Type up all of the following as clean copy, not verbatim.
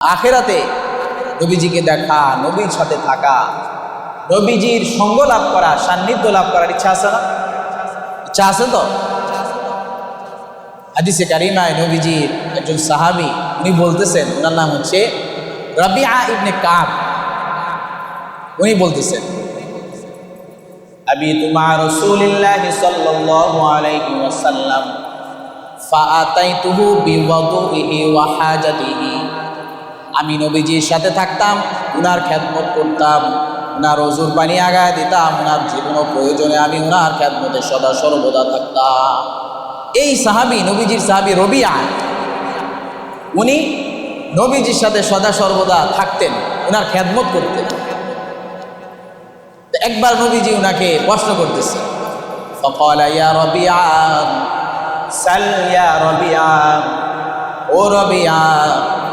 আখিরাতে নবীজিকে দেখা, নবীর সাথে থাকা, নবীজির সঙ্গ লাভ করা, সান্নিধ্য লাভ করার ইচ্ছা আছে না? ইচ্ছা আছে তো? হাদিসে কারিমায় নবীজির একজন সাহাবী উনি বলতেছেন, ওনার নাম হচ্ছে রাবিআ ইবনে কাব। উনি বলতেছেন, আবিতু মা রাসূলিল্লাহি সাল্লাল্লাহু আলাইহি ওয়াসাল্লাম ফাআতাইতুহু বিওয়াদুইহি ওয়া হাজাতিহি। আমি নবীজির সাথে থাকতাম, উনার খেদমত করতাম, উনার ওযুর পানি আগায় দিতাম, উনার যে কোনো প্রয়োজনে আমি উনার খেদমতে সদা সর্বদা থাকতাম। এই সাহাবী, নবীজির সাহাবী রবিআ, উনি নবীজির সাথে সদা সর্বদা থাকতেন, উনার খেদমত করতেন। একবার নবীজি উনাকে প্রশ্ন করতেছে, ফাকালা ইয়া রবিআ সাল ইয়া রবিআ, ও রবিআ,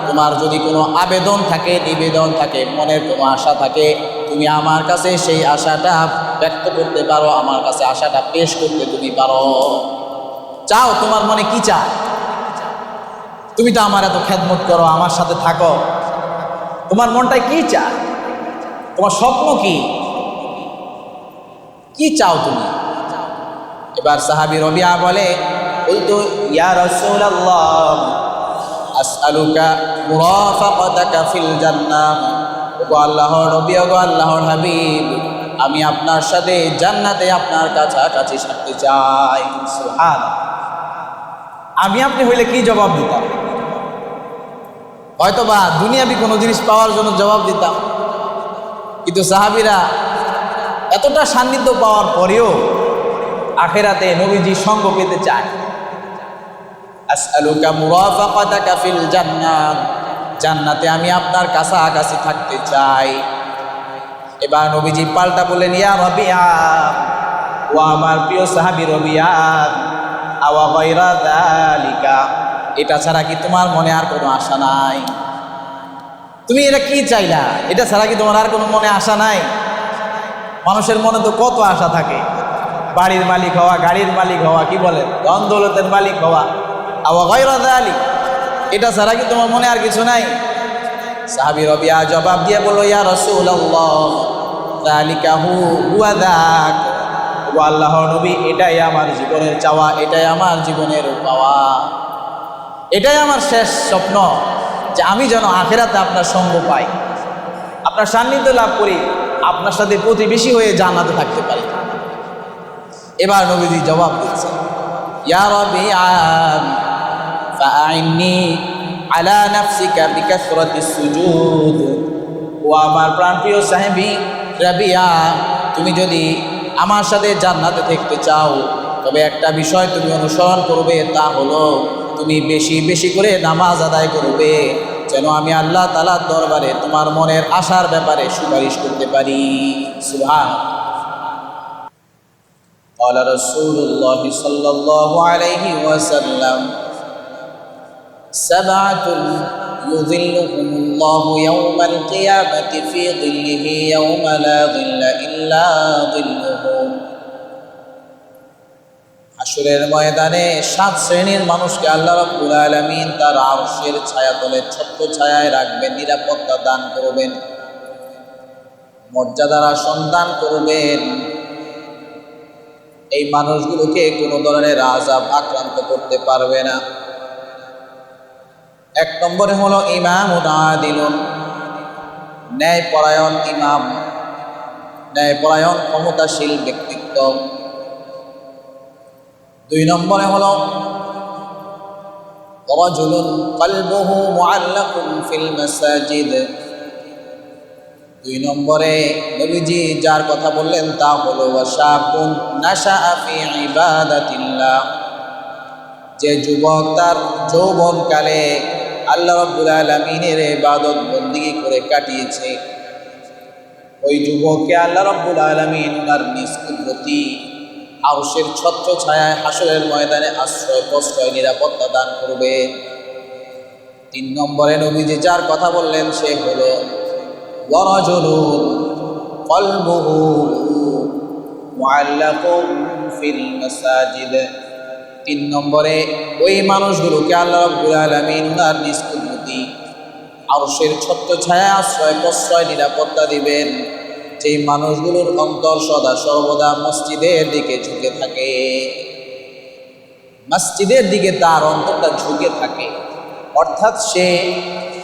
তোমার যদি কোনো আবেদন থাকে, নিবেদন থাকে, মনের কোনো আশা থাকে, তুমি আমার কাছে সেই আশাটা ব্যক্ত করতে পারো, আমার কাছে আশাটা পেশ করতে তুমি পারো। চাও, তোমার মনে কি চায়? তুমি তো আমার এত খেদমত করো, আমার সাথে থাকো, তোমার মনটায় কি চায়? তোমার স্বপ্ন কি? কি চাও তুমি? এবার সাহাবী রবিআ বলে, বলতো, ইয়া রাসূলুল্লাহ আসআলুকা মুরাফাকাতাকা ফিল জান্নাহ। ওগো আল্লাহর নবী, ওগো আল্লাহর হাবিব, আমি আপনার সাথে জান্নাতে আপনার কাছাকাছি থাকতে চাই। সুবহানাল্লাহ। আমি আপনি হইলে কি জবাব দিতাম? হয়তোবা দুনিয়াবি কোনো জিনিস পাওয়ার জন্য জবাব দিতাম, কিন্তু সাহাবীরা এতটা সান্নিধ্য পাওয়ার পরেও আখিরাতে নবীজির সঙ্গ পেতে চায়। আসআলুকা মুরাফাকাতাকা ফিল জান্নাহ, জান্নাতে আমি আপনার কাছাকাছি থাকতে চাই। এবার নবীজি পাল্টা বললেন, ইয়া রবিআ, ও আমার প্রিয় সাহাবী রবিআ, আওয়া গায়রা যালিকা, এটা ছাড়া কি তোমার মনে আর কোনো আশা নাই? তুমি এটা কি চাইলা? এটা ছাড়া কি তোমার আর কোনো মনে আশা নাই? মানুষের মনে তো কত আশা থাকে, বাড়ির মালিক হওয়া, গাড়ির মালিক হওয়া, কি বলেন, ধন দৌলতের মালিক হওয়া। আওয়া গায়রা যালিক, এটা ছাড়া কি তোমার মনে আর কিছু নাই? সাহাবী রবিআ জবাব দিয়ে বলল, ইয়া রাসূলুল্লাহ যালিকা হুয়া যাক, ও আল্লাহর নবী, এটাই আমার জীবনের চাওয়া, এটাই আমার জীবনের পাওয়া, এটাই আমার শেষ স্বপ্ন, যে আমি যেন আখিরাতে আপনার সঙ্গ পাই, আপনার সান্নিধ্য লাভ করি, আপনার সাথে প্রতিবেশী হয়ে জান্নাতে থাকতে পারি। এবার নবীজি জবাব দিচ্ছেন, ইয়া রবিআ ফাআইন্নি আলা নাফসিকা বিকাসরাতিস সুজুদ। ও আমার প্রাণপ্রিয় সাহাবী রবিআ, তুমি যদি আমার সাথে জান্নাতে থাকতে চাও, তবে একটা বিষয় তুমি অনুসরণ করবে, তা হলো তুমি বেশি বেশি করে নামাজ আদায় করবে, যেন আমি আল্লাহ তাআলার দরবারে তোমার মনের আশার ব্যাপারে সুপারিশ করতে পারি। সুবহানাল্লাহ। قال رسول الله صلى الله عليه وسلم سبعة يظلهم الله يوم القيامة في ظله يوم لا ظل إلا ظله। হাশরের ময়দানে 7 শ্রেণীর মানুষকে আল্লাহ রাব্বুল আলামিন তার আরশের ছায়াতলে ছোট্ট ছায়ায় রাখবেন, নিরাপত্তা দান করবেন, মর্যাদার আসন দান করবেন। এই মানুষগুলোকে কোনো ধরনের আযাব আক্রান্ত করতে পারবে না। 1 নম্বরে হলো ইমামুন আদিলুন, ন্যায়পরায়ণ ইমাম, ন্যায়পরায়ণ ক্ষমতাশীল ব্যক্তিত্ব। 2 নম্বরে হলো রাজুলুন কলবুহু মুআল্লাকুন ফিল মাসাজিদ। 2 নম্বরে নবীজি যার কথা বললেন তা হলো ওয়াশাবুন নাশাআ ফি ইবাদাতিল্লাহ, যে যুবক তার যৌবনকালে আল্লাহ রাব্বুল আলামিনের ইবাদত বন্দেগী করে কাটিয়েছে, ওই যুবককে আল্লাহ রাব্বুল আলামিন ওনার নিজ কুদরতি আরশের ছত্র ছায়ায় হাশরের ময়দানে আশ্রয়, প্রশ্রয়, নিরাপত্তা দান করবে। 3 নম্বরে নবীজি যার কথা বললেন সে হলো ওয়ারাজুলুন কলবুহু মুআল্লাকুন ফিল মাসাজিদ। 3 নম্বরে ওই মানুষগুলোকে আল্লাহ রাব্বুল আলামিন ওনার নিজ কুদরতি আরশের ছত্রছায়া আশ্রয় প্রশ্রয় নিরাপত্তা দিবেন যেই মানুষগুলোর অন্তর সদা সর্বদা মসজিদের দিকে ঝুঁকে থাকে, মসজিদের দিকে তার অন্তরটা ঝুঁকে থাকে, অর্থাৎ সে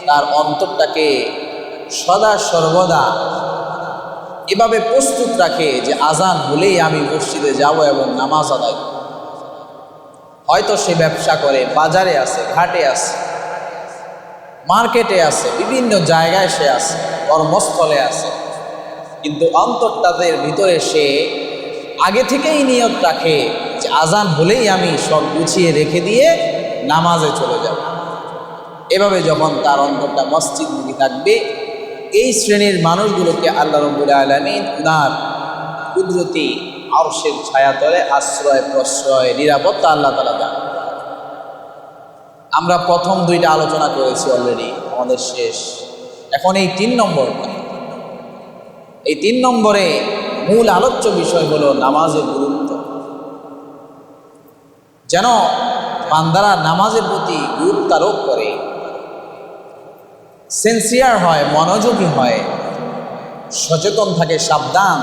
তার অন্তরটাকে সদা সর্বদা এভাবে প্রস্তুত রাখে যে আজান হলেই আমি মসজিদে যাব এবং নামাজ আদায় করব। হয়তো সে ব্যবসা করে, বাজারে আছে, ঘাটে আছে, মার্কেটে আছে, বিভিন্ন জায়গায় সে আছে, কর্মস্থলে আছে, কিন্তু অন্তরটাদের ভিতরে সে আগে থেকেই নিয়ত রাখে যে আজান হলেই আমি সব গুছিয়ে রেখে দিয়ে নামাজে চলে যাব। এভাবে যখন তার অন্তরটা মসজিদমুখী থাকবে, এই শ্রেণীর মানুষগুলোকে আল্লাহ রাব্বুল আলামিন উনার কুদরতি আরশের ছায়াতলে আশ্রয় প্রশ্রয় নিরাপত্তা আল্লাহ তাআলা দেন। আমরা প্রথম দুইটা আলোচনা করেছি অলরেডি, আমাদের শেষ। এখন এই 3 নম্বরটা, এই 3 নম্বরে মূল আলোচ্য বিষয় হলো নামাজের গুরুত্ব। যেন বান্দারা নামাজের প্রতি গুরুত্ব আরোপ করে, সিনসিয়ার হয়, মনোযোগী হয়, সচেতন থাকে, সাবধান।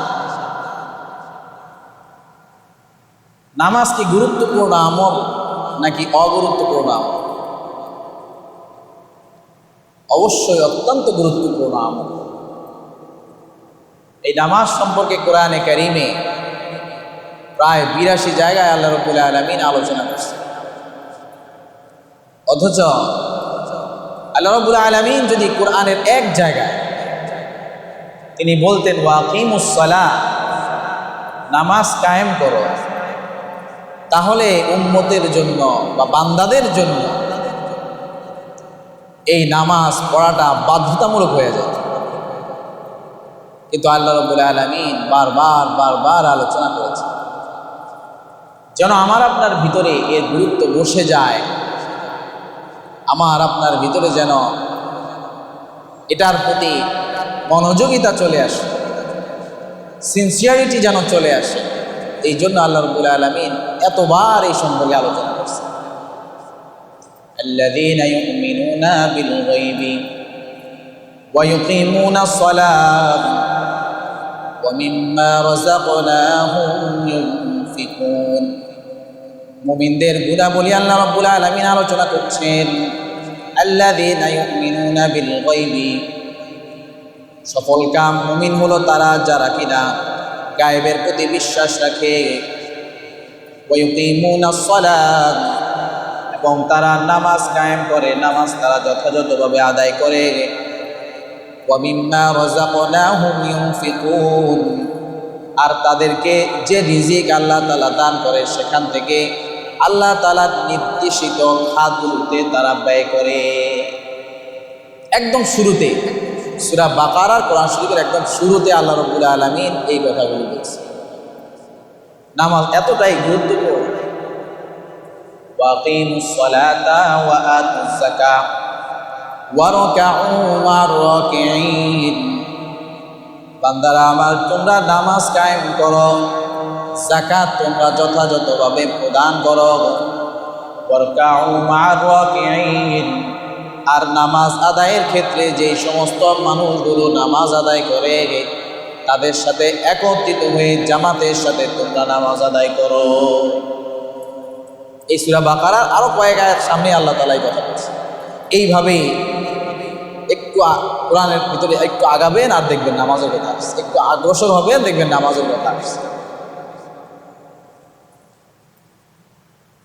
নামাজ কি গুরুত্বপূর্ণ আমল নাকি অগুরুত্বপূর্ণ আমল? অবশ্যই অত্যন্ত গুরুত্বপূর্ণ আমল। এই নামাজ সম্পর্কে কোরআনে কারীমে প্রায় 82 জায়গায় আল্লাহ রাব্বুল আলামিন আলোচনা করছেন। অথচ আল্লাহ রাব্বুল আলামিন যদি কোরআনের এক জায়গায় তিনি বলতেন ওয়াকিমুস সালাহ, নামাজ কায়েম করো, তাহলে উম্মতের জন্য বা বান্দাদের জন্য এই নামাজ পড়াটা বাধ্যতামূলক হয়ে যায়। কিন্তু আল্লাহ রাব্বুল আলামিন বারবার আলোচনা করেছেন যেন আমার আপনার ভিতরে এর গুরুত্ব বসে যায়, আমার আপনার ভিতরে যেন এটার প্রতি মনোযোগিতা চলে আসে, সিনসিয়ারিটি যেন চলে আসে। এই জন্য আল্লাহ রাব্বুল আলামিন এতবার এই সম্পর্কে আলোচনা করছেন। আল্লাযীনা ইউমিনুনা বিল গায়বি ওয়া ইউকিমুনাস সালাত ওয়া মিম্মা রাযাকনাহুম ইউনফিকুন। মুমিনদের গুণাবলী আল্লাহ রাব্বুল আলামিন আলোচনা করছেন। আল্লাযীনা ইউমিনুনা বিল গায়বি, সফল কাম মুমিন হলো তারা যারা কিনা গায়েবের প্রতি বিশ্বাস রাখে। ওয়া ইউকিমুনাস সালাত, এবং তারা নামাজ কায়েম করে, নামাজ তারা যথাযথভাবে আদায় করে। ওয়া মিম্মা রাযাকনাহুম ইউনফিকুন, আর তাদেরকে যে রিজিক আল্লাহ তাআলা দান করে সেখান থেকে আল্লাহ তাআলার নির্দেশিত খাতগুলোতে তারা ব্যয় করে। একদম শুরুতে সূরা বাকারার কোরআন শরীফের একদম শুরুতে আল্লাহ রাব্বুল আলামিন এই কথাগুলো বলছেন। নামাজ এতটাই গুরুত্বপূর্ণ। ওয়াকিমুস সালাতা ওয়া আতুজ যাকাত ওয়ারকাউ মা'র রাকিঈন। বান্দারা আমার, তোমরা নামাজ কায়েম করো, যাকাত তোমরা যথাযথভাবে প্রদান করো। ওয়ারকাউ মা'র রাকিঈন, আর নামাজ আদায়ের ক্ষেত্রে যে সমস্ত মানুষগুলো নামাজ আদায় করে তাদের সাথে একত্রিত হয়ে জামাতের সাথে তোমরা নামাজ আদায় করো। এই সূরা বাকারার আরো কয়েক আয়াত সামনে আল্লাহ তাআলা এই কথা বলছেন। এইভাবে একটু কোরআনের ভিতরে একটু আগাবেন আর দেখবেন নামাজের কথা আসছে, একটু অগ্রসর হবেন দেখবেন নামাজের কথা আসছে।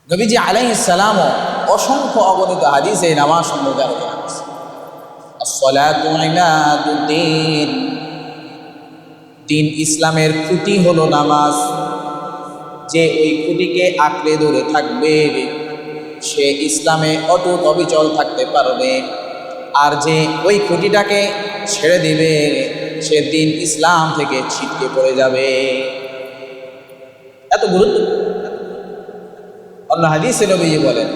নবীজি আলাইহিস সালাম অসংখ্য অগণিত হাদিসে নামাজ সম্পর্কে আলোচনা করেছেন। আসসালাতু ইমাদুদ্দিন, দিন ইসলামের খুঁটি হলো নামাজ। যে ওই খুঁটিকে আঁকড়ে ধরে থাকবে সে ইসলামে অটুট অবিচল থাকতে পারবে, আর যে ওই খুঁটিটাকে ছেড়ে দিবে সে দিন ইসলাম থেকে ছিটকে পড়ে যাবে। এত গুরুত্বপূর্ণ। অন্য হাদিসে নবীজি বলেন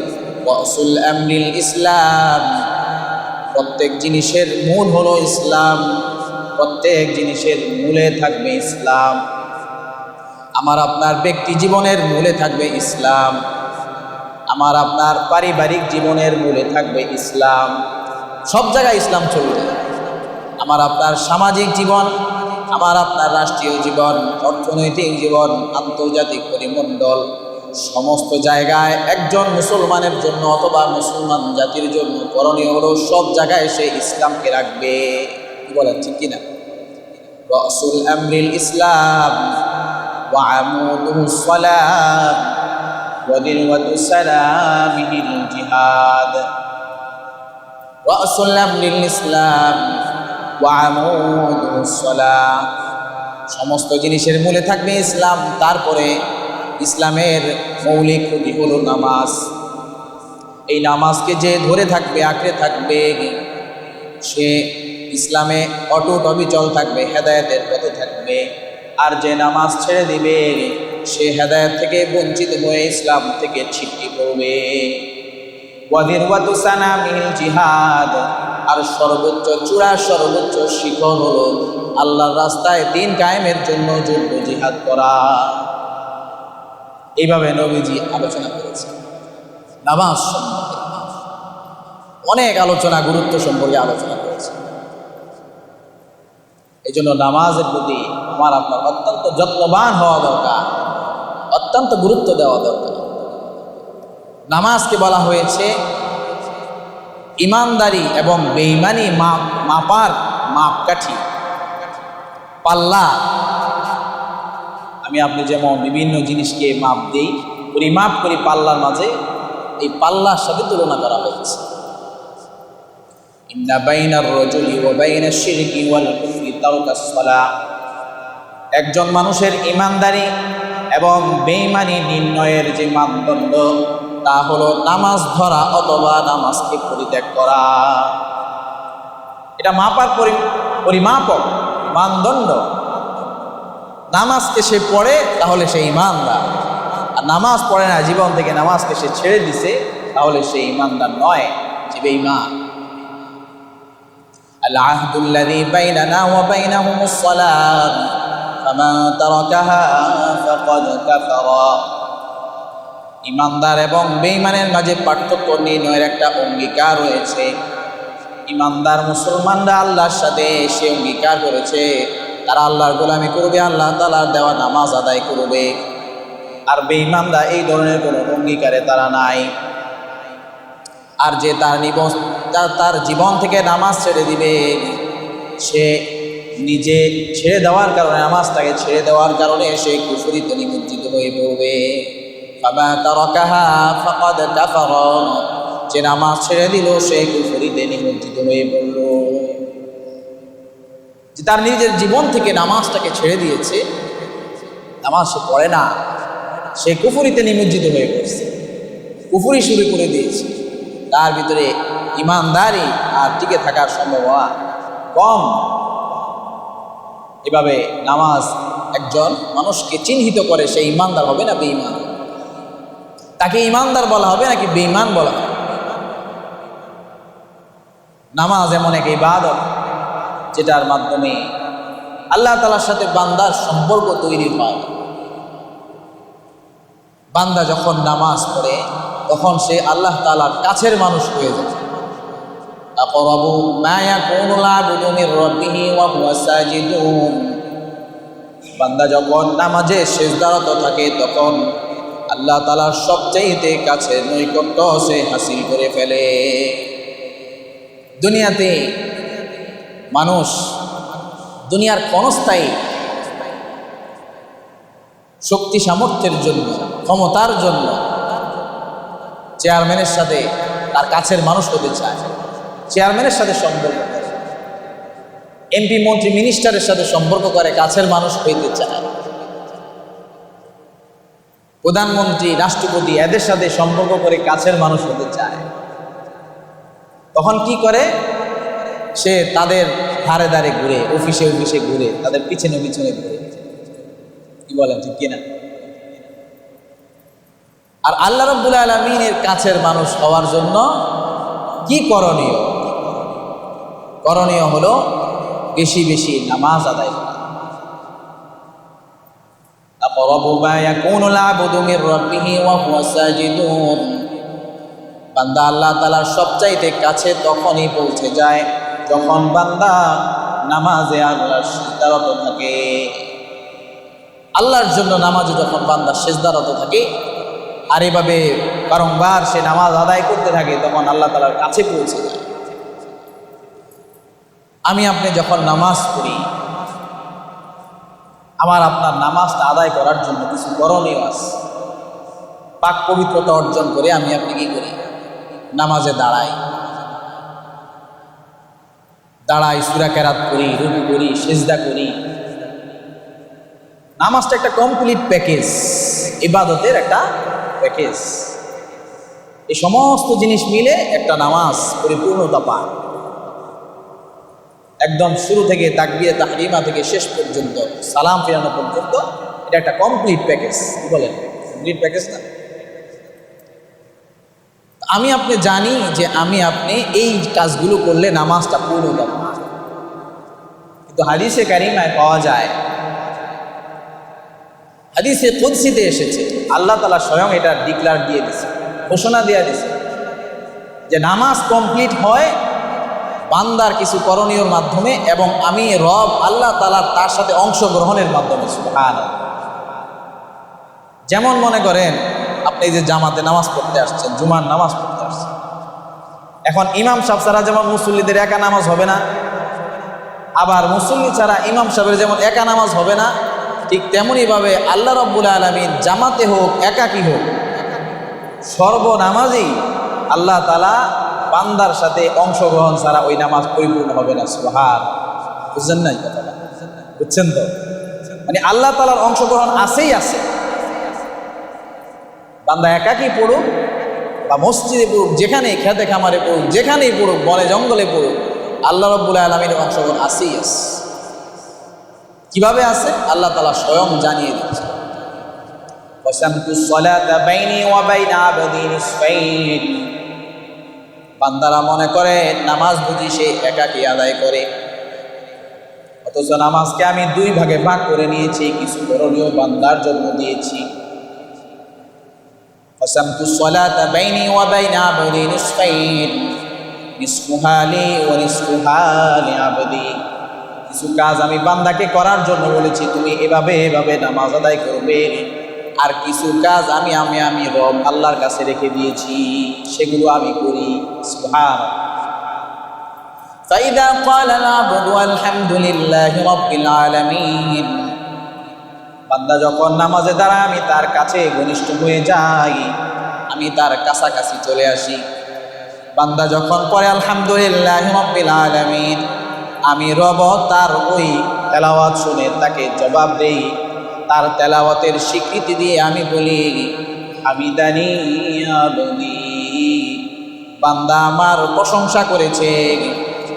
ওয়াসুল আমরিল ইসলাম, প্রত্যেক জিনিসের মূল হলো ইসলাম, প্রত্যেক জিনিসের মূলে থাকবে ইসলাম। আমার আপনার ব্যক্তি জীবনের মূলে থাকবে ইসলাম, আমার আপনার পারিবারিক জীবনের মূলে থাকবে ইসলাম, সব জায়গায় ইসলাম চলবে। আমার আপনার সামাজিক জীবন, আমার আপনার রাষ্ট্রীয় জীবন, অর্থনৈতিক জীবন, আন্তর্জাতিক পরিমণ্ডল, সমস্ত জায়গায় একজন মুসলমানের জন্য অথবা মুসলমান জাতির জন্য করণীয় হলো সব জায়গায় সে ইসলামকে রাখবে। কি বলেন, ঠিক কিনা? রাসূল আমরিল ইসলাম ওয়া আমুদুস সালাম ওয়া দিলওয়াতু সালামিহিল জিহাদ। রাসূল আমরিল ইসলাম ওয়া আমুদুস সালাম, সমস্ত জিনিসের মূলে থাকবে ইসলাম। তারপরে ইসলামের মৌলিক খুঁটি হলো নামাজ। এই নামাজকে যে ধরে থাকবে, আঁকড়ে থাকবে, সে ইসলামে অটুট অবিচল থাকবে, হেদায়েতের পথে থাকবে। আর যে নামাজ ছেড়ে দিবে সে হেদায়েত থেকে বঞ্চিত হয়ে ইসলাম থেকে ছিটকে পড়বে। ওয়াদিরওয়াতু সানামিল জিহাদ, আর সর্বোচ্চ চূড়া, সর্বোচ্চ শিখর হলো আল্লাহর রাস্তায় দ্বীন কায়েমের জন্য যুদ্ধ জিহাদ করা। এইভাবে নবীজি আলোচনা করেছেন নামাজ সম্পর্কে, অনেক আলোচনা, গুরুত্ব সম্পর্কে আলোচনা করেছেন। এই জন্য নামাজের প্রতি আমার আপনার অত্যন্ত যত্নবান হওয়া দরকার, অত্যন্ত গুরুত্ব দেওয়া দরকার। নামাজকে বলা হয়েছে ইমানদারি এবং বেঈমানি মাপার মাপকাঠি, পাল্লা। আমি আপনি যেমন বিভিন্ন জিনিসকে মাপ দিই, পরিমাপ করি পাল্লার মাঝে, এই পাল্লার সাথে তুলনা করা হয়েছে। ইন্না বাইনার রাজুলি ওয়া বাইনাশ শিরকি ওয়াল কুফরি তারকাস সালাহ, একজন মানুষের ইমানদারি এবং বেঈমানি নির্ণয়ের যে মানদণ্ড তা হলো নামাজ ধরা অথবা নামাজকে পরিত্যাগ করা। এটা মাপার পরিমাপক মানদণ্ড। নামাজকে সে পড়ে তাহলে সে ইমানদার, আর নামাজ পড়ে না, জীবন থেকে নামাজকে সে ছেড়ে দিছে, তাহলে সে ইমানদার নয়, সে বেঈমান। আল আহদুল্লাযী বাইনানা ওয়া বাইনাহুমুস সালাত ফামান তারাকাহা ফাকাদ কাফারা। ইমানদার এবং বেঈমানের মাঝে পার্থক্য নির্ণয়ের একটা অঙ্গীকার রয়েছে। ইমানদার মুসলমানরা আল্লাহর সাথে সে অঙ্গীকার করেছে তারা আল্লাহর গোলামি করবে, আল্লাহ তাআলার দেওয়া নামাজ আদায় করবে। আর বেঈমানরা এই ধরনের কোনো অঙ্গীকারে তারা নাই। আর যে তার জীবন থেকে নামাজ ছেড়ে দিবে, সে নিজে ছেড়ে দেওয়ার কারণে, নামাজটাকে ছেড়ে দেওয়ার কারণে সে কুফরিতে নিমজ্জিত হয়ে পড়বে। ফামান তারাকাহা ফাকাদ কাফারা, যে নামাজ ছেড়ে দিল সে কুফরিতে নিমজ্জিত হয়ে পড়ল। যে তার নিজের জীবন থেকে নামাজটাকে ছেড়ে দিয়েছে, নামাজ সে পড়ে না, সে কুফরিতে নিমজ্জিত হয়ে পড়ছে, কুফরি শুরু করে দিয়েছে। তার ভিতরে ইমানদারি আর টিকে থাকার সম্ভাবনা কম। এভাবে নামাজ একজন মানুষকে চিহ্নিত করে, সে ইমানদার হবে না বেঈমান। তাকে ইমানদার বলা হবে নাকি বেঈমান বলা হবে? নামাজ এমন এক ইবাদত যেটার মাধ্যমে আল্লাহ তাআলার সাথে বান্দার সম্পর্ক তৈরি হয়। বান্দা যখন নামাজ পড়ে তখন সে আল্লাহ তাআলার কাছের মানুষ হয়ে যায়। আকরাবু মা ইয়াকুনুল আবদু মির রাব্বিহি ওয়া হুয়া সাজিদুন, বান্দা যখন নামাজে সিজদারত থাকে তখন আল্লাহ তাআলার সবচেয়ে কাছে নৈকট্য সে হাসিল করে ফেলে। দুনিয়াতে মানুষ দুনিয়ার ক্ষণস্থায়ী শক্তি সামর্থ্যের জন্য, ক্ষমতার জন্য চেয়ারম্যানের সাথে তার কাছের মানুষ হতে চায়, চেয়ারম্যানের সাথে সম্পর্ক করে, এমপি মন্ত্রী মিনিস্টারের সাথে সম্পর্ক করে, কাছের মানুষ হইতে চায়। প্রধানমন্ত্রী, রাষ্ট্রপতি এদের সাথে সম্পর্ক করে কাছের মানুষ হতে চায়। তখন কি করে? সে তাদের ধারে ধারে ঘুরে, অফিসে অফিসে ঘুরে, তাদের পিছনে পিছনে ঘুরে। কি বলেন, ঠিক কিনা? আর আল্লাহ রাব্বুল আলামিনের কাছের মানুষ হওয়ার জন্য কি করণীয়? করণীয় হলো বেশি বেশি নামাজ আদায় করা। আকরাবু মা ইয়াকুনুল আবদু মির রাব্বিহি ওয়া হুয়া সাজিদুন, বান্দা আল্লাহ তাআলার সবচাইতে কাছে তখনই পৌঁছে যায় যখন বান্দা নামাজে আল্লাহর সিজদারত থাকে। আল্লাহর জন্য নামাজে যখন বান্দা সিজদারত থাকে আর এভাবে বারংবার সে নামাজ আদায় করতে থাকে, তখন আল্লাহ তাআলার কাছে পৌঁছে যায়। আমি আপনি যখন নামাজ পড়ি, আমার আপনার নামাজটা আদায় করার জন্য কিছু করণীয় আছে। পাক পবিত্রতা অর্জন করে আমি আপনি কি করি? নামাজে দাঁড়াই, সূরা কেরাত করি, রুকু করি, সিজদা করি। নামাজটা একটা কমপ্লিট প্যাকেজ, ইবাদতের একটা প্যাকেজ। এই সমস্ত জিনিস মিলে একটা নামাজ পরিপূর্ণতা পায়। একদম শুরু থেকে তাকবীরে তাহরিমা থেকে শেষ পর্যন্ত সালাম ফিরানো পর্যন্ত এটা একটা কমপ্লিট প্যাকেজ। কি বলেন? কমপ্লিট প্যাকেজ না? আমি আপনি জানি যে আমি আপনি এই কাজগুলো করলে নামাজটা পূর্ণতা পায়, কিন্তু হাদিসে কারিমায় পাওয়া যায়, হাদিসে কুদসিতে এসেছে, আল্লাহ তাআলা স্বয়ং এটা ডিক্লার দিয়ে দিয়েছে, ঘোষণা দিয়ে দিয়েছে যে নামাজ কমপ্লিট হয় বান্দার কিছু করণীয়র মাধ্যমে এবং আমি রব আল্লাহ তাআলা তার সাথে অংশগ্রহণের মাধ্যমে। সুবহানাল্লাহ। যেমন মনে করেন আপনি যে জামাতে নামাজ পড়তে আসছেন, জুমার নামাজ পড়তে আসছেন, এখন ইমাম সাহেব ছাড়া যেমন মুসল্লিদের একা নামাজ হবে না, আবার মুসল্লি ছাড়া ইমাম সাহেবের যেমন একা নামাজ হবে না, ঠিক তেমনইভাবে আল্লাহ রাব্বুল আলামিন জামাতে হোক একাকী হোক সর্বনামাজই আল্লাহ তাআলা বান্দার সাথে অংশগ্রহণ ছাড়া ওই নামাজ পরিপূর্ণ হবে না। সুবহান। বুঝছেন না এই কথাটা? বুঝছেন তো? মানে আল্লাহ তাআলার অংশগ্রহণ আছেই আছে। বান্দা একাকী পড়ুক বা মসজিদে পড়ুক, যেখানেই খেতে খামারে পড়ুক, যেখানেই পড়ুক, বনে জঙ্গলে পড়ুক, আল্লাহ রাব্বুল আলামিনের অংশগ্রহণ আছেই আছে। কিভাবে আছে? আল্লাহ তাআলা স্বয়ং জানিয়ে দিচ্ছে, ওয়াসামতুস সালাতা বাইনি ওয়া বাইনা আবদি নিসফাইন। বান্দারা মনে করে নামাজ বুঝি সে একাকী আদায় করে, অথচ নামাজকে আমি দুই ভাগে ভাগ করে নিয়েছি, কিছু করণীয় বান্দার জন্য দিয়েছি। ওয়াসামতুস সালাতা বাইনি ওয়া বাইনা আবদি নিসফাইন, নিসফুহা লি ওয়া নিসফুহা লিআবদি। কিছু কাজ আমি বান্দাকে করার জন্য বলেছি, তুমি এভাবে এভাবে নামাজ আদায় করবে, আর কিছু কাজ আমি রব আল্লাহর কাছে রেখে দিয়েছি, সেগুলো আমি করি। সুবহানাল্লাহ। ফাইদা ক্বালাল আবদু আলহামদুলিল্লাহি রাব্বিল আলামিন, বান্দা যখন নামাজে দাঁড়ায় আমি তার কাছে ঘনিষ্ঠ হয়ে যাই, আমি তার কাছাকাছি চলে আসি। বান্দা যখন পড়ে আলহামদুলিল্লাহি রাব্বিল আলামিন, আমি রব তার ওই তেলাওয়াত শুনে তাকে জবাব দেই, তার তেলাওয়াতের স্বীকৃতি দিয়ে আমি বলি হামিদানি আবদি, বান্দা আমার প্রশংসা করেছে,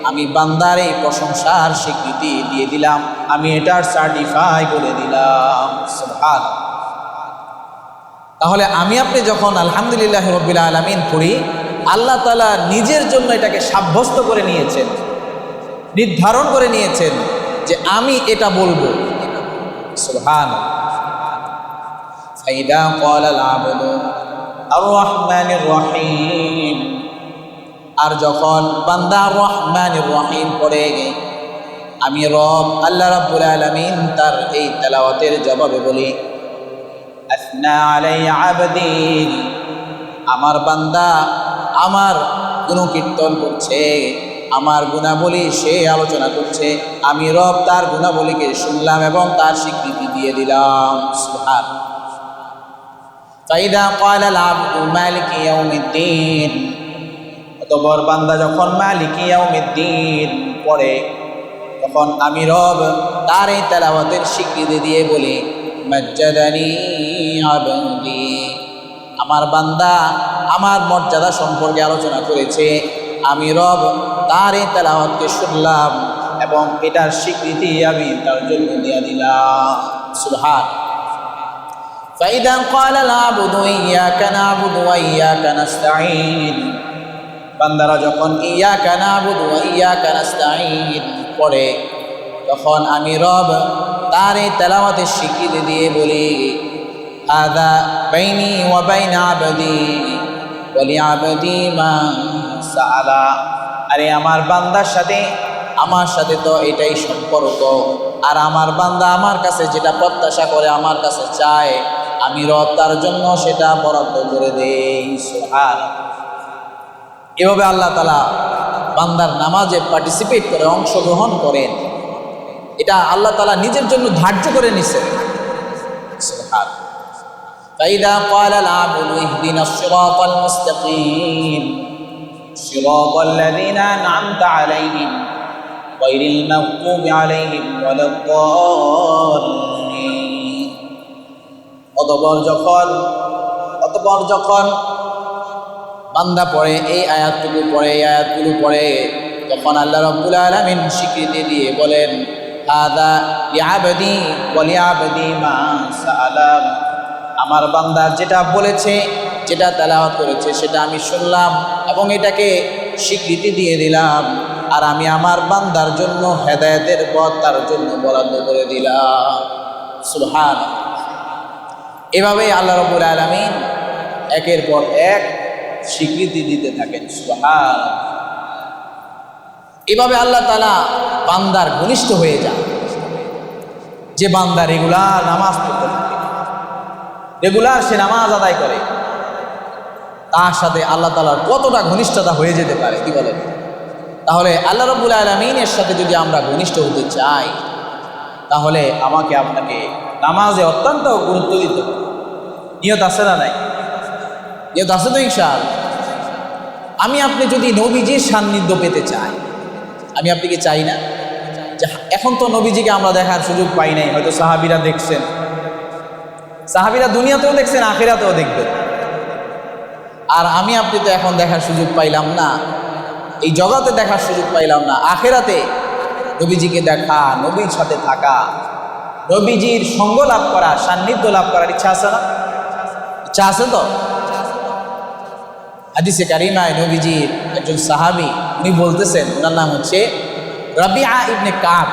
আমি বান্দার এই প্রশংসার স্বীকৃতি দিয়ে দিলাম, আমি এটার সার্টিফাই করে দিলাম। সুবহানাল্লাহ। তাহলে আমি আপনি যখন আলহামদুলিল্লাহি রাব্বিল আলামিন পড়ি, আল্লাহ তাআলা নিজের জন্য এটাকে সাব্যস্ত করে নিয়েছেন, নির্ধারণ করে নিয়েছেন যে আমি এটা বলবো। সুবহানাল্লাহ। ফাইদা ক্বালাল আবদু আর রহমানির রহিম, আর যখন বান্দা রহমানির রহিম পড়ে, আমি রব আল্লাহ রাব্বুল আলামিন তার এই তেলাওয়াতের জবাবে বলি আসনা আলাইয়া আবদি, আমার বান্দা আমার গুণকীর্তন করছে, আমার গুণাবলী সে আলোচনা করছে, আমি রব তার গুণাবলীকে শুনলাম এবং তার স্বীকৃতি দিয়ে দিলাম। সুবহানাল্লাহ। ফাইদা ক্বালাল আবদু মালিকি ইয়াউমিদ্দিন, অতঃপর বান্দা যখন মালিকি ইয়াউমিদ্দিন পড়ে, তখন আমি রব তার এই তেলাওয়াতের স্বীকৃতি দিয়ে বলি মাজ্জাদানি আবদি, আমার বান্দা আমার মর্যাদা সম্পর্কে আলোচনা করেছে, আমি রব তার এই তেলাওয়াতকে শুনলাম এবং এটার স্বীকৃতি আমি তার জন্য দিয়ে দিলাম। সুবহানাল্লাহ। ফাইদা ক্বালাল আবদু ইয়াকা না'বুদু ওয়া ইয়াকা নাস্তাঈন, বান্দারা যখন ইয়াকা না'বুদু ওয়া ইয়াকা নাস্তাঈন পড়ে, তখন আমি রব তার এই তেলাওয়াতের স্বীকৃতি দিয়ে বলি হাযা বাইনি ওয়া বাইনা আবদি, ওয়ালিআবদি মা সাআলা। আরে আমার বান্দার সাথে আমার সাথে তো এটাই সম্পর্ক, আর আমার বান্দা আমার কাছে যেটা প্রত্যাশা করে, আমার কাছে চায়, আমি রব তার জন্য সেটা বরাদ্দ করে দেই। সুবহানাল্লাহ। এভাবে আল্লাহ তাআলা বান্দার নামাজে পার্টিসিপেট করে, অংশগ্রহণ করেন। এটা আল্লাহ তাআলা নিজের জন্য ধার্য করে নিছেন। সুবহানাল্লাহ। فإذا قال العبد اهدنا الصراط المستقيم صراط الذين أنعمت عليهم غير المغضوب عليهم ولا الضالين। অতঃপর যখন বান্দা পড়ে এই আয়াতগুলো পড়ে তখন আল্লাহ রাব্বুল আলামিন স্বীকৃতি দিয়ে বলেন, হাদা লিআবদি ওয়া লিআবদি মা সাআলা। আমার বান্দা যেটা বলেছে, যেটা তেলাওয়াত করেছে, সেটা আমি শুনলাম এবং এটাকে স্বীকৃতি দিয়ে দিলাম, আর আমি আমার বান্দার জন্য হেদায়েতের পথ তার জন্য বরাদ্দ করে দিলাম। সুবহানাল্লাহ। এভাবেই আল্লাহ রাব্বুল আলামিন একের পর এক স্বীকৃতি দিতে থাকেন। সুবহানাল্লাহ। এভাবে আল্লাহ তাআলা বান্দার ঘনিষ্ঠ হয়ে যায়। যে বান্দা রেগুলার নামাজ পড়তে থাকে, রেগুলার সে নামাজ আদায় করে, তার সাথে আল্লাহ তাআলার কতটা ঘনিষ্ঠতা হয়ে যেতে পারে, কি বলেন? তাহলে আল্লাহ রাব্বুল আলামিনের সাথে যদি আমরা ঘনিষ্ঠ হতে চাই, তাহলে আমাকে আপনাকে নামাজে অত্যন্ত গুরুত্ব দিতে হবে। নিয়ত আছে না নাই? নিয়ত আছে তো ইনশাআল্লাহ। আমি আপনি যদি নবীজির সান্নিধ্য পেতে চাই, আমি আপনি কি চাই না? যে এখন তো নবীজিকে আমরা দেখার সুযোগ পাই নাই, হয়তো সাহাবীরা দেখছেন, সাহাবীরা দুনিয়াতেও দেখছেন, আখিরাতেও দেখবেন, আর আমি আপনি তো এখন দেখার সুযোগ পাইলাম না, এই জগতে দেখার সুযোগ পাইলাম না। আখিরাতে নবীজিকে দেখা, নবীর সাথে থাকা, নবীজির সঙ্গ লাভ করা, সান্নিধ্য লাভ করার ইচ্ছা আছে না? ইচ্ছা আছে তো? হাদিসে কারিমায় নবীজির একজন সাহাবী, উনি বলতেছেন, ওনার নাম হচ্ছে রাবিআ ইবনে কাব।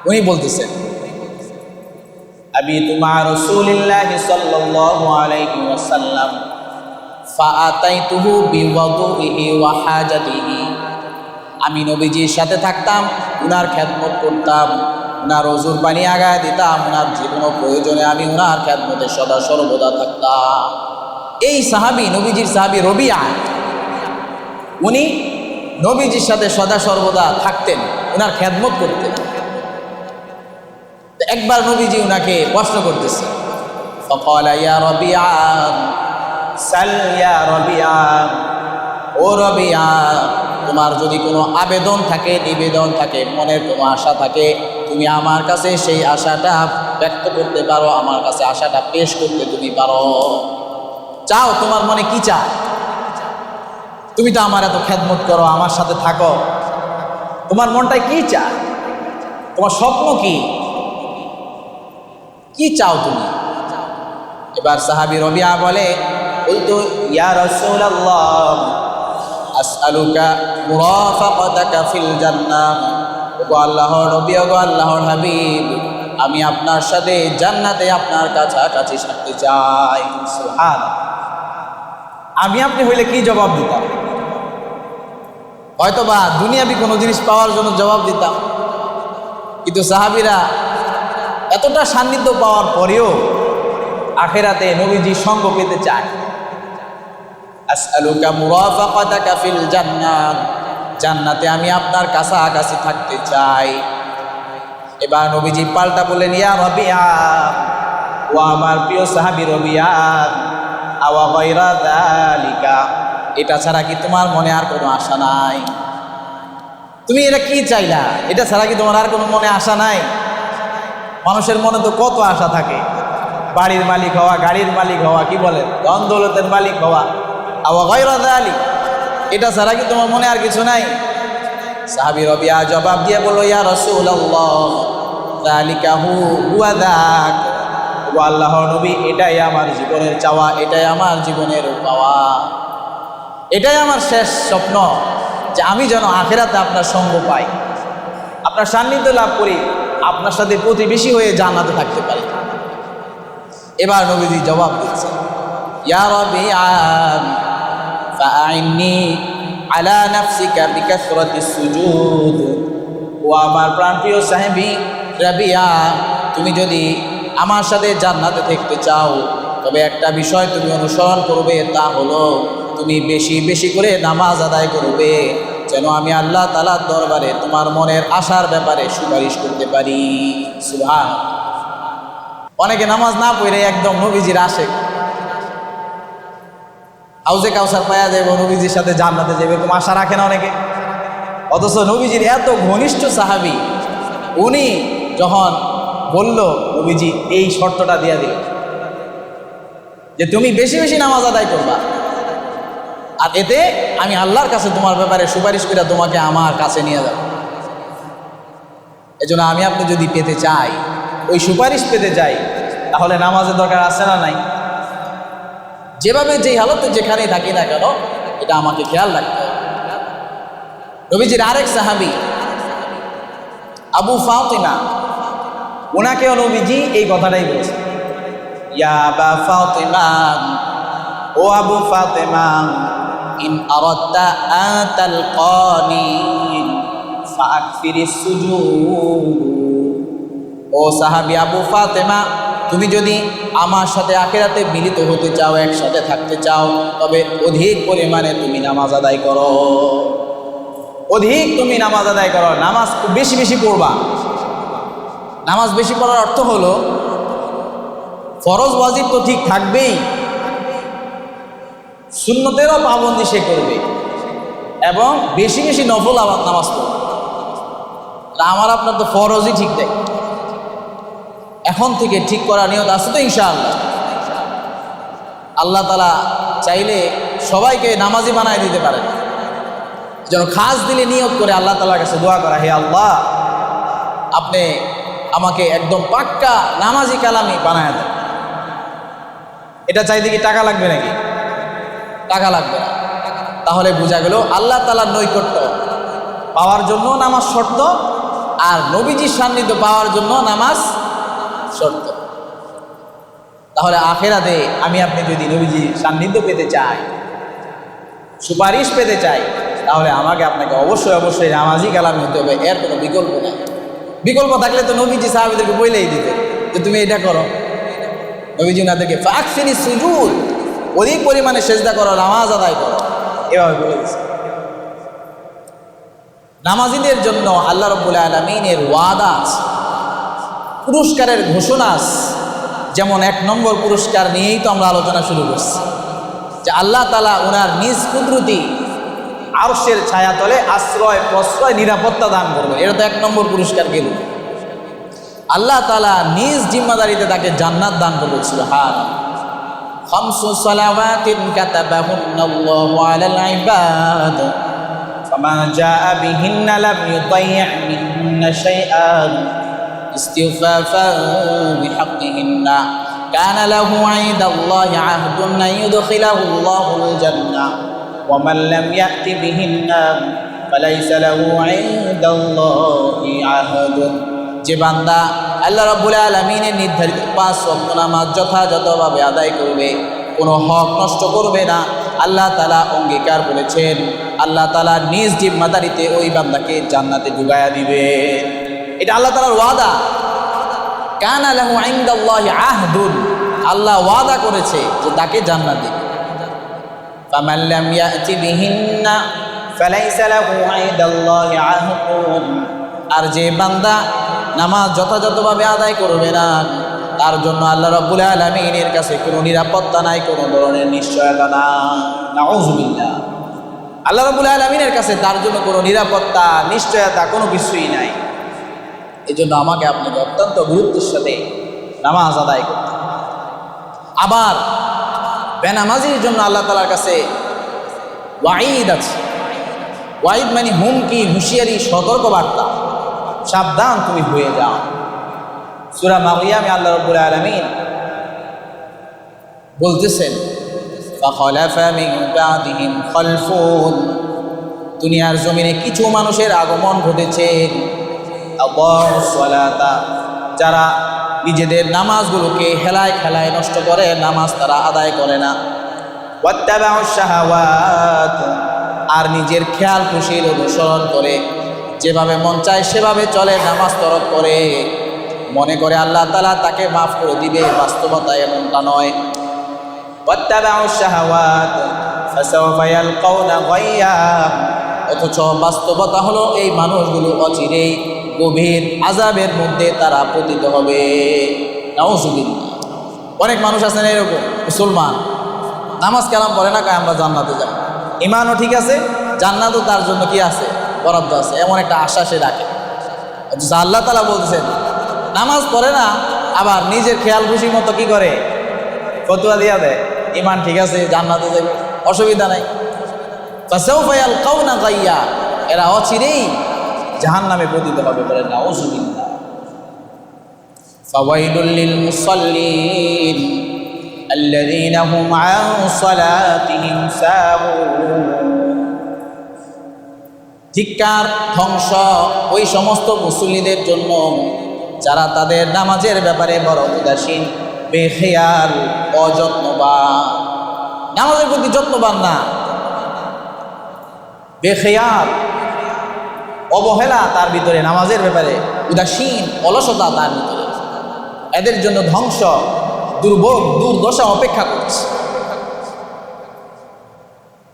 উনি বলতেছেন, আবিতু মা রাসূলিল্লাহি সাল্লাল্লাহু আলাইহি ওয়াসাল্লাম ফাআতাইতুহু বিওয়াদুইহি ওয়া হাজাতিহি। আমি নবীজির সাথে থাকতাম, উনার খেদমত করতাম, উনার ওযুর পানি আগায় দিতাম, উনার জীবন প্রয়োজনে আমি উনার খেদমতে সদা সর্বদা থাকতাম। এই সাহাবী, নবীজির সাহাবী রবিআ, উনি নবীজির সাথে সদা সর্বদা থাকতেন, উনার খেদমত করতেন। একবার নবীজি উনাকে প্রশ্ন করতেছে, ফাকালা ইয়া রবিআ সাল ইয়া রবিআ, ও রবিআ, তোমার যদি কোনো আবেদন থাকে, নিবেদন থাকে, মনের কোনো আশা থাকে, তুমি আমার কাছে সেই আশাটা ব্যক্ত করতে পারো, আমার কাছে আশাটা পেশ করতে তুমি পারো। চাও, তোমার মনে কি চায়? তুমি তো আমার এত খেদমত করো, আমার সাথে থাকো, তোমার মনটায় কি চায়? তোমার স্বপ্ন কি? কি চাও তুমি? এবার সাহাবী রবিআ বলে, বলতো, ইয়া রাসূলুল্লাহ আসআলুকা মুরাফাকাতাকা ফিল জান্নাহ। ওগো আল্লাহর নবী, ওগো আল্লাহর হাবিব, আমি আপনার সাথে জান্নাতে আপনার কাছাকাছি থাকতে চাই। সুবহানাল্লাহ। আমি আপনি হইলে কি জবাব দিতাম? হয়তোবা দুনিয়াবি কোনো জিনিস পাওয়ার জন্য জবাব দিতাম, কিন্তু সাহাবীরা এতটা সান্নিধ্য পাওয়ার পরেও আখিরাতে নবীজির সঙ্গ পেতে চায়। আসআলুকা মুরাফাকাতাকা ফিল জান্নাহ, জান্নাতে আমি আপনার কাছাকাছি থাকতে চাই। এবার নবীজি পাল্টা বলেন, ইয়া রবিআ, ও আমার প্রিয় সাহাবী রবিআ, আওয়া গায়রা যালিকা, এটা ছাড়া কি তোমার মনে আর কোনো আশা নাই? তুমি এটা কি চাইলা? এটা ছাড়া কি তোমার আর কোনো মনে আশা নাই? মানুষের মনে তো কত আশা থাকে, বাড়ির মালিক হওয়া, গাড়ির মালিক হওয়া, কি বলেন, ধন দৌলতের মালিক হওয়া। আওয়া গায়রা যালিক, এটা ছাড়া কি তোমার মনে আর কিছু নাই? সাহাবী রবিআ জবাব দিয়ে বলল, ইয়া রাসূলুল্লাহ যালিকা হুয়া যাক, ও আল্লাহর নবী, এটাই আমার জীবনের চাওয়া, এটাই আমার জীবনের পাওয়া, এটাই আমার শেষ স্বপ্ন, যে আমি যেন আখিরাতে আপনার সঙ্গ পাই, আপনার সান্নিধ্য লাভ করি, আপনার সাথে প্রতিবেশী হয়ে জান্নাতে থাকতে পারি। এবার নবীজি জবাব দিচ্ছেন, ইয়া রাবিআ ফাআইন্নি আলা নাফসিকা বিকাসরাতিস সুজুদ। ও আমার প্রাণপ্রিয় সাহাবী রাবিয়া, তুমি যদি আমার সাথে জান্নাতে থাকতে চাও তবে একটা বিষয় তুমি অনুসরণ করবে, তা হলো তুমি বেশি বেশি করে নামাজ আদায় করবে, যেন আমি আল্লাহ তাআলার দরবারে তোমার মনের আশার ব্যাপারে সুপারিশ করতে পারি। সুবহানাল্লাহ। অনেকে নামাজ না পড়ে একদম নবীজির আশেক, হাউজে কাউসার পায়া যাবে, নবীজির সাথে জান্নাতে যাবে, এরকম আশা রাখে না অনেকে। অথচ নবীজির এত ঘনিষ্ঠ সাহাবী, উনি যখন বলল, নবীজি এই শর্তটা দিয়ে দিল যে তুমি বেশি বেশি নামাজ আদায় করবা, আর এতে আমি আল্লাহর কাছে তোমার ব্যাপারে সুপারিশ করে তোমাকে আমার কাছে নিয়ে যাব। এজন্য আমি আপনি যদি পেতে চাই, ওই সুপারিশ পেতে চাই, তাহলে নামাজের দরকার আছে না নাই? যেভাবে যেই হালতে যেখানেই থাকি না কেন, এটা আমাকে খেয়াল রাখতে হবে। নবীজির আরেক সাহাবী আবু ফাতিমা, ওনাকেও নবীজি এই কথাটাই বলেছে, ইয়া আবা ফাতিমা, ও আবু ফাতিমা, ইন আরাদতা আন তালকানি ফাকফিরিস সুজুদ। ও সাহাবী আবু ফাতিমা, তুমি যদি আমার সাথে আখিরাতে মিলিত হতে চাও, একসাথে থাকতে চাও, তবে অধিক পরিমাণে তুমি নামাজ আদায় করো, অধিক তুমি নামাজ আদায় করো, নামাজ খুব বেশি বেশি পড়বা। নামাজ বেশি পড়ার অর্থ হলো ফরজ ওয়াজিব তো ঠিক থাকবেই, সুন্নতেরও পাবন্দি সে করবে, এবং বেশি বেশি নফল নামাজ পড়বে। আমার আপনার তো ফরজই ঠিক দেয়, এখন থেকে ঠিক করা নিয়ত আছে তো ইনশাআল্লাহ। আল্লাহ তাআলা চাইলে সবাইকে নামাজি বানায় দিতে পারেন, যেন খাস দিলে নিয়ত করে আল্লাহ তাআলার কাছে দোয়া করা, হে আল্লাহ, আপনি আমাকে একদম পাক্কা নামাজি কালামি বানায় দেন। এটা চাইতে কি টাকা লাগবে নাকি? টাকা লাগবে না। তাহলে বোঝা গেল আল্লাহ তাআলার নৈকট্য পাওয়ার জন্য নামাজ শর্ত, আর নবীজির সান্নিধ্য পাওয়ার জন্য নামাজ শর্ত। তাহলে আখিরাতে আমি আপনি যদি নবীজির সান্নিধ্য পেতে চাই, সুপারিশ পেতে চাই, তাহলে আমাকে আপনাকে অবশ্যই অবশ্যই নামাজি কালামি হতে হবে, এর কোনো বিকল্প নাই। বিকল্প থাকলে তো নবীজি সাহাবীদেরকে বলেই দিতেন যে তুমি এটা করো। নবীজি ওনাদেরকে ফাকফিরিস সুজুদ, অধিক পরিমাণে সেজদা করো, নামাজ আদায় করো, এভাবে বলে দিয়েছে। নামাজিদের জন্য আল্লাহ রাব্বুল আলামিনের ওয়াদা আছে, পুরস্কারের ঘোষণা আছে। যেমন 1 নম্বর পুরস্কার নিয়েই তো আমরা আলোচনা শুরু করছি, যে আল্লাহ তাআলা ওনার নিজ কুদরতি আরশের ছায়াতলে আশ্রয় প্রশ্রয় নিরাপত্তা দান করবে। এটা তো 1 নম্বর পুরস্কার গেল। আল্লাহ তাআলা নিজ জিম্মাদারিতে তাকে জান্নাত দান করবে। সুবহানাল্লাহ। 5 সালাওয়াতিন কাতাবাহুন্নাল্লাহু আলাল ইবাদ ফামা জাআ বিহিন্না লাম ইউতাইয়্যা মিন্না শাইআন ইস্তিগফাফান বিহাক্কিহিন্না কানা লাহু ইনদাল্লাহি আহদুন আন ইউদখিলাহুল্লাহুল জান্নাহ ওয়া মান লাম ইয়াতি বিহিন্না ফালাইসা লাহু ইনদাল্লাহি আহদুন। যে বান্দা আল্লাহ রাব্বুল আলামিনের নির্ধারিত 5 ওয়াক্ত নামাজ যথাযথভাবে আদায় করবে, কোনো হক নষ্ট করবে না, আল্লাহ তাআলা অঙ্গীকার করেছেন, আল্লাহ তাআলা নিজ জিম্মাদারিতে ওই বান্দাকে জান্নাতে ঢুকায়া দিবে। এটা আল্লাহ তাআলার ওয়াদা। কানা লাহু ইনদাল্লাহি আহদুন, আল্লাহ ওয়াদা করেছে যে তাকে জান্নাত দিবে। ফামান লাম ইয়াতি বিহিন্না ফালাইসা লাহু ইনদাল্লাহি আহদুন, আর যে বান্দা নামাজ যথাযথভাবে আদায় করবে না, তার জন্য আল্লাহ রাব্বুল আলামিনের কাছে কোনো নিরাপত্তা নাই, কোনো ধরনের নিশ্চয়তা নাই। নাউযুবিল্লাহ। আল্লাহ রাব্বুল আলামিনের কাছে তার জন্য কোনো নিরাপত্তা, নিশ্চয়তা কোনো কিছুই নাই। এজন্য আমাকে আপনাকে অত্যন্ত গুরুত্বের সাথে নামাজ আদায় করতে হবে। আবার বেনামাজির জন্য আল্লাহ তাআলার কাছে ওয়াঈদ আছে। ওয়াঈদ মানে হুমকি, হুঁশিয়ারি, সতর্কবার্তা, সাবধান তুমি হয়ে যাও। সূরা মারইয়ামে আল্লাহ রাব্বুল আলামিন বলতেছেন, ফাখালাফা মিন বাদিহিম খালফুন, দুনিয়ার জমিনে কিছু মানুষের আগমন ঘটেছে, আদাউস সালাতা, যারা নিজেদের নামাজগুলোকে হেলায় খেলায় নষ্ট করে, নামাজ তারা আদায় করে না। ওয়াত্তাবাউশ শাহাওয়াত, আর নিজের খেয়াল খুশির অনুসরণ করে, যেভাবে মন চায় সেভাবে চলে, নামাজ তরক করে, মনে করে আল্লাহ তাআলা তাকে মাফ করে দিবে। বাস্তবতা এমনটা নয়। ওয়াত্তাবাউশ শাহাওয়াত ফাসাওফা ইয়ালকাউনা গায়্যা, অথচ বাস্তবতা হলো এই মানুষগুলো অচিরেই গভীর আযাবের মধ্যে তারা পতিত হবে। নাউযুবিল্লাহ। অনেক মানুষ আছেন এরকম, মুসলমান, নামাজ কালাম পড়ে না, কয় আমরা জান্নাতে যাব। ইমানও ঠিক আছে, জান্নাতও তার জন্য কি আছে, বরাদ্দ আছে, এমন একটা আশা সে রাখে। অথচ আল্লাহ তাআলা বলছেন নামাজ পড়ে না, আবার নিজের খেয়াল খুশি মতো কি করে, ফতোয়া দিয়া দেয়, ইমান ঠিক আছে, জান্নাতে যাবে, অসুবিধা নাই। ফাসাউফা ইয়ালকাউনা গায়্যা, এরা অচিরেই জাহান্নামে পতিত হবে। বলেন নাউযুবিল্লাহ। ফাওয়াইলুল লিল মুসাল্লিন আল্লাযীনা হুম আন সালাতিহিম সাহুন, ধিক্কার, ধ্বংস ওই সমস্ত মুসল্লিদের জন্য যারা তাদের নামাজের ব্যাপারে বড় উদাসীন, বেখেয়াল, অযত্নবান। নামাজের প্রতি যত্নবান না, বেখেয়াল, অবহেলা তার ভিতরে, নামাজের ব্যাপারে উদাসীন, অলসতা তার ভিতরে, এদের জন্য ধ্বংস, দুর্ভোগ, দুর্দশা অপেক্ষা করছে।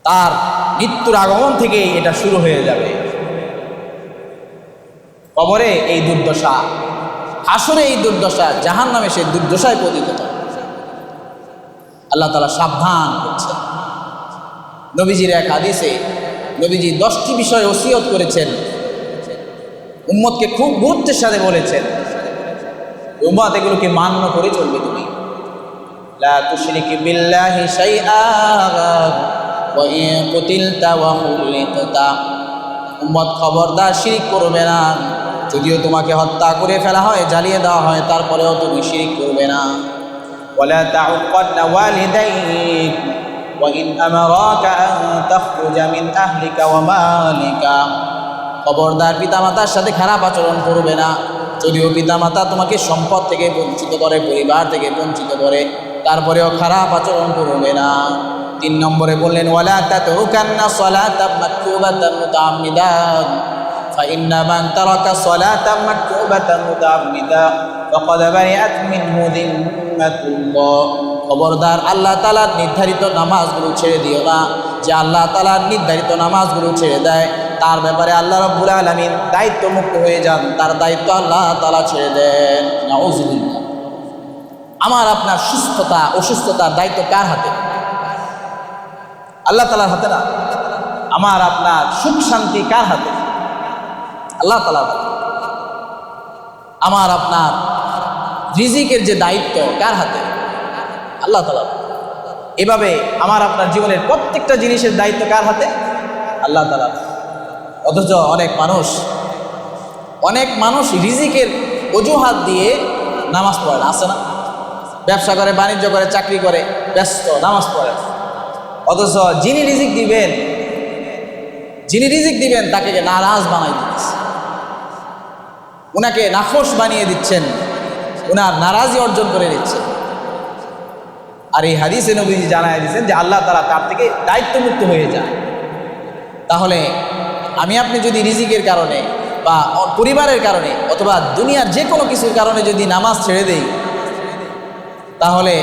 তার মৃত্যুর আগমন থেকেই এটা শুরু হয়ে যাবে। কবরে এই দুর্দশা, হাসরে এই দুর্দশা, জাহান্নামে সেই দুর্দশায় পতিত হবে। আল্লাহ তাআলা সাবধান করছেন। নবীজির এক হাদিসে নবীজি 10টি বিষয় ওসিয়ত করেছেন, উম্মতকে খুব গুরুত্বের সাথে বলেছেন, উম্মত এগুলোকে মান্য করে চলবে। তুমি লা তুশরিক বিল্লাহি শাইআ ওয়া ইন কুতিলতা ওয়া হুলিকতা, উম্মত খবরদার শিরিক করবে না। যদিও তোমাকে হত্যা করে ফেলা হয়, জ্বালিয়ে দেওয়া হয়, তারপরেও তুমি শিরিক করবে না। ওয়ালা তাউক্কান্না ওয়ালিদাইক ওয়া ইন আমারাকা আন তাখরুজা মিন আহলিকা ওয়া মালিকা, খবরদার পিতামাতার সাথে খারাপ আচরণ করবে না। যদিও পিতামাতা তোমাকে সম্পদ থেকে বঞ্চিত করে, পরিবার থেকে বঞ্চিত করে, তারপরেও খারাপ আচরণ করবে না। 3 নম্বরে বললেন ওয়ালা তাতরুকান্না সালাতাম মাকতুবাতান মুতাআম্মিদান ফাইন্না মান তারাকা সালাতাম মাকতুবাতান মুতাআম্মিদান ফাকাদ বারিআত মিনহু যিম্মাতুল্লাহ, খবরদার আল্লাহ তাআলার নির্ধারিত নামাজগুলো ছেড়ে দিও না। যে আল্লাহ তাআলার নির্ধারিত নামাজগুলো ছেড়ে দেয়, তার ব্যাপারে আল্লাহ রাব্বুল আলামিন দায়িত্ব মুক্ত হয়ে যান, তার দায়িত্ব আল্লাহ তাআলা ছেড়ে দেন। নাউযুবিল্লাহ। আমার আপনার সুস্থতা অসুস্থতার দায়িত্ব কার হাতে? আল্লাহ তাআলার হাতে না। আমার আপনার সুখ শান্তি কার হাতে? আল্লাহ তাআলার হাতে। আমার আপনার রিজিকের যে দায়িত্ব কার হাতে? আল্লাহ তাআলার। এভাবে আমার আপনার জীবনের প্রত্যেকটা জিনিসের দায়িত্ব কার হাতে? আল্লাহ তাআলার। অথচ অনেক মানুষ রিজিকের অজুহাত দিয়ে নামাজ পড়ে না, আছে না? ব্যবসা করে, বাণিজ্য করে, চাকরি করে, ব্যস্ত, নামাজ পড়ে। অথচ যিনি রিজিক দিবেন তাকে নারাজ বানাই দিচ্ছে, উনাকে নাখোশ বানিয়ে দিচ্ছেন, উনার নারাজি অর্জন করে দিচ্ছেন। আর এই হাদিসে নবীজি জানায় দিচ্ছেন যে আল্লাহ তাআলা তার থেকে দায়িত্বমুক্ত হয়ে যায়। তাহলে আমি আপনি যদি রিজিকের কারণে বা পরিবারের কারণে অথবা দুনিয়ার যে কোনো কিছুর কারণে যদি নামাজ ছেড়ে দেই, তাহলে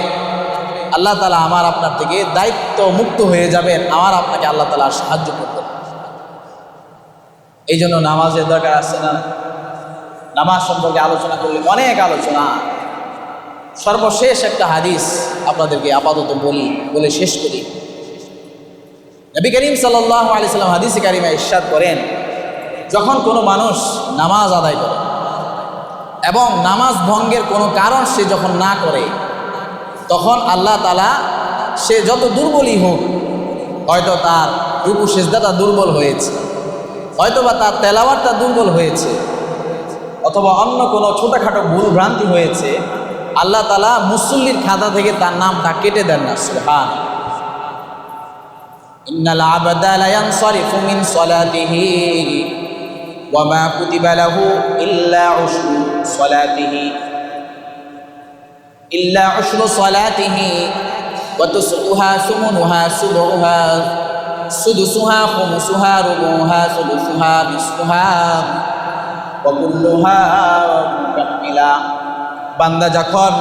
আল্লাহ তাআলা আমার আপনার থেকে দায়িত্ব মুক্ত হয়ে যাবেন, আমার আপনাকে আল্লাহ তাআলা সাহায্য করবেন। এই জন্য নামাজের দরকার আছে না? নামাজ সম্পর্কে আলোচনা করলে অনেক আলোচনা। সর্বশেষ একটা হাদিস আপনাদেরকে আপাতত বলে শেষ করি। নবী করিম সাল্লাল্লাহু আলাইহি সাল্লাম হাদিসে কারিমা ইরশাদ করেন, যখন কোনো মানুষ নামাজ আদায় করে এবং নামাজ ভঙ্গের কোনো কারণ সে যখন না করে, তখন আল্লাহ তাআলা সে যত দুর্বলই হোক, হয়তো তার রুকু সিজদাটা দুর্বল হয়েছে, হয়তোবা তার তেলাওয়াতটা দুর্বল হয়েছে, অথবা অন্য কোনো ছোটখাটো ভুল ভ্রান্তি হয়েছে, আল্লাহ তাআলা মুসল্লির খাতা থেকে তার নামটা কেটে দেন না। সুবহান। ইন্নাল আবদা লা ইয়ানসারিফু মিন সালাতিহি ওয়া মা কুতিবা লাহু ইল্লা উশরু সালাতিহি ইল্লা উশরু সালাতিহি ওয়া তুসউহা সুমুনুহা সুবুহা সুদুসুহা খুমুসুহা রুবুহা সুদুসুহা বিসুহা ওয়া কুল্লুহা মুকাম্মিলা। বান্দা যখন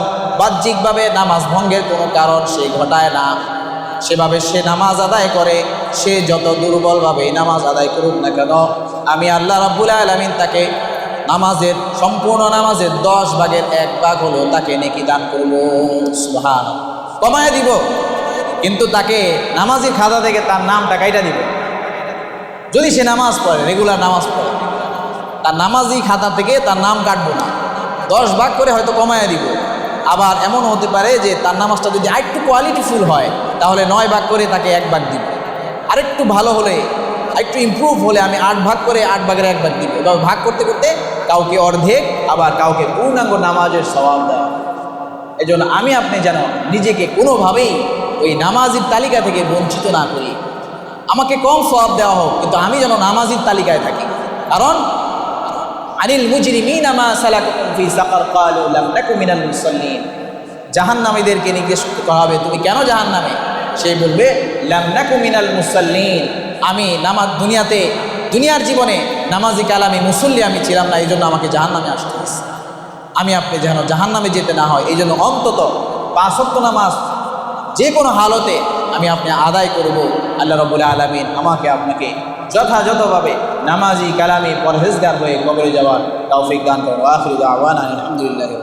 বাহ্যিকভাবে নামাজ ভঙ্গের কোনো কারণ সে ঘটায় না, সেভাবে সে নামাজ আদায় করে, সে যত দুর্বলভাবে নামাজ আদায় করুক না কেন, আমি আল্লাহ রাব্বুল আলামিন তাকে নামাজের সম্পূর্ণ নামাজের 10 ভাগের 1 ভাগ হলো তাকে নেকি দান করব। সুবহানাল্লাহ, কমায় দিব, কিন্তু তাকে নামাজি খাতা থেকে তার নামটা কাইটা দিব। যদি সে নামাজ পড়ে, রেগুলার নামাজ পড়ে, তার নামাজি খাতা থেকে তার নাম কাটবো না, 10 ভাগ করে হয়তো কমায় দিব। আবার এমন হতে পারে যে তার নামাজটা যদি আরেকটু কোয়ালিটিফুল হয় তাহলে 9 ভাগ করে তাকে 1 ভাগ দিব। আরেকটু ভালো হলে, আরেকটু ইমপ্রুভ হলে আমি 8 ভাগ করে 8 ভাগের 1 ভাগ দিব। এবার ভাগ করতে করতে কাউকে অর্ধেক, আবার কাউকে পূর্ণাঙ্গ নামাজের সওয়াব দেওয়া। এই জন্য আমি আপনি যেন নিজেকে কোনোভাবেই ওই নামাজির তালিকা থেকে বঞ্চিত না করি। আমাকে কম সওয়াব দেওয়া হোক, কিন্তু আমি যেন নামাজির তালিকায় থাকি। কারণ আনিল মুজরিমিনা মা সালাকাকুম ফি সাকার ক্বালু লাম নাকু মিনাল মুসাল্লিন, জাহান্নামীদেরকে জিজ্ঞেস করা হবে তুমি কেন জাহান্নামে? সে বলবে লাম নাকু মিনাল মুসাল্লিন, আমি দুনিয়ার জীবনে নামাজি কালামি মুসল্লি আমি ছিলাম না, এই জন্য আমাকে জাহান্নামে আসতে হয়েছে। আমি আপনি যেন জাহান্নামে যেতে না হয়, এই জন্য অন্তত 5 ওয়াক্ত নামাজ যে কোনো হালতে আমি আপনি আদায় করব। আল্লাহ রাব্বুল আলামিন আমাকে আপনাকে যথাযথভাবে নামাজি কালামি পরহেজগার হয়ে কবরে যাওয়ার তৌফিক দান করুন। আখিরু দাওয়ানা আলহামদুলিল্লাহি।